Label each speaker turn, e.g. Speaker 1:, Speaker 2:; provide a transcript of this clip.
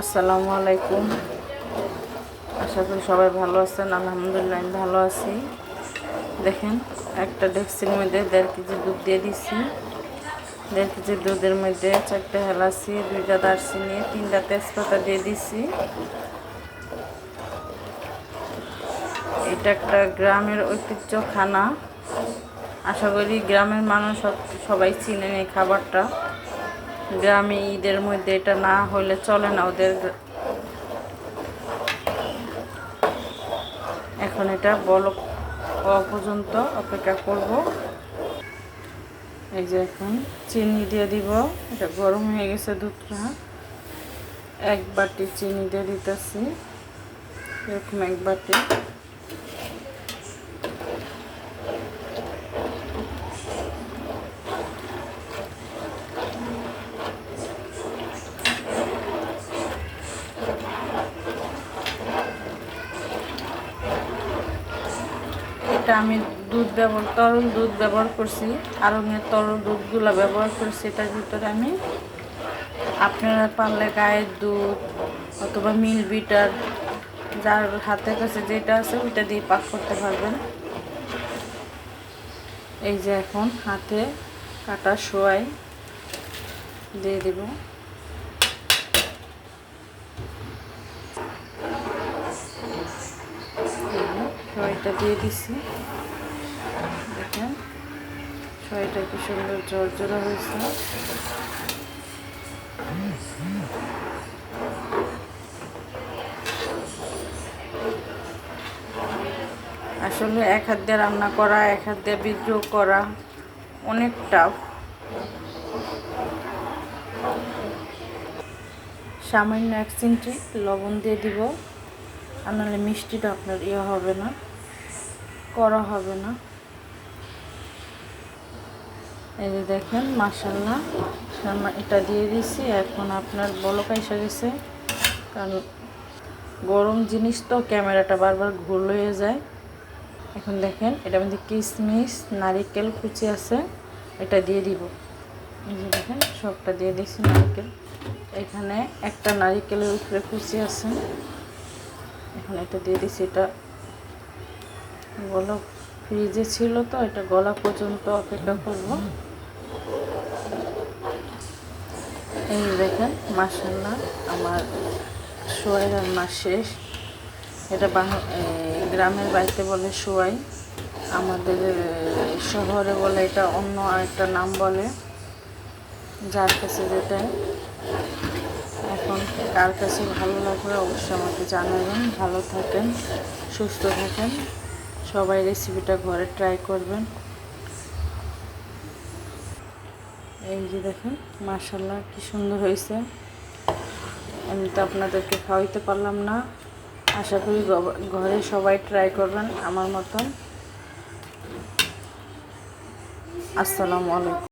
Speaker 1: আসসালামু আলাইকুম। আশা করি সবাই ভালো আছেন। আলহামদুলিল্লাহ আমি ভালো আছি। দেখেন, একটা ডেক্সির মধ্যে 1.5 কেজি দুধ দিয়ে দিছি। 1.5 কেজি দুধের মধ্যে 4টা এলাচি, 2টা দারচিনি, 3টা তেজপাতা দিয়ে দিছি। এটা একটা গ্রামের ঐতিহ্য খানা। আশা করি গ্রামের মানুষ সবাই চিনেন এই খাবারটা। গ্রামে ঈদের মধ্যে এটা না হলে চলে না ওদের। এখন এটা বলক হওয়া পর্যন্ত অপেক্ষা করব। এই যে এখন চিনি দিয়ে দিব। এটা গরম হয়ে গেছে দুধটা। 1 বাটি চিনি দিয়ে দিতেছি, এরকম 1 বাটি। এটা আমি তরল দুধ ব্যবহার করছি, আর তরল দুধগুলো ব্যবহার করছি। এটার ভিতরে আমি আপনারা পারলে গায়ের দুধ অথবা মিল বিটার, যার হাতের কাছে যেটা আছে ওইটা দিয়ে পাক করতে পারবেন। এই যে এখন হাতে কাটা সোয়াই দিয়ে দেব। সোয়াইটা দিয়ে দিছি। দেখেন সোয়াইটা কি সুন্দর ঝরঝরা হয়েছে। আসলে এক হাত দিয়ে রান্না করা, এক হাত দিয়ে বিদ্রোহ করা অনেক টাফ। সামান্য 1 চিমটি লবণ দিয়ে দিব, আর নাহলে মিষ্টিটা আপনার হবে না, করা হবে না। এই যে দেখেন মাশাআল্লাহ এটা দিয়ে দিছি। এখন আপনার বলক এসে গেছে, কারণ গরম জিনিস তো ক্যামেরাটা বারবার ঘোল হয়ে যায়। এখন দেখেন এটার মধ্যে কিশমিশ, নারিকেল কুচি আছে, এটা দিয়ে দিব। এই যে দেখেন সবটা দিয়ে দিছি নারিকেল। এখানে একটা নারিকেলের উপরে কুচি আছে, এখন এটা দিয়ে দিছি। এটা বলক ফ্রিজে ছিল তো, এটা গলা পর্যন্ত অপেক্ষা করব। এই দেখেন মাশাআল্লাহ আমার সোয়াই রান্না শেষ। এটা গ্রামের বাড়িতে বলে সোয়াই, আমাদের শহরে বলে এটা অন্য আরেকটা নাম বলে, যার কাছে যেটা। এখন কার কাছে ভালো লাগবে অবশ্যই আমাকে জানাবেন। ভালো থাকেন, সুস্থ থাকেন, সবাই রেসিপিটা ঘরে ট্রাই করবেন। এই যে দেখেন মাশাআল্লাহ কি সুন্দর হয়েছে। আমি তো আপনাদেরকে খাওয়াইতে পারলাম না। আশা করি ঘরে সবাই ট্রাই করবেন আমার মতন। আসসালামু আলাইকুম।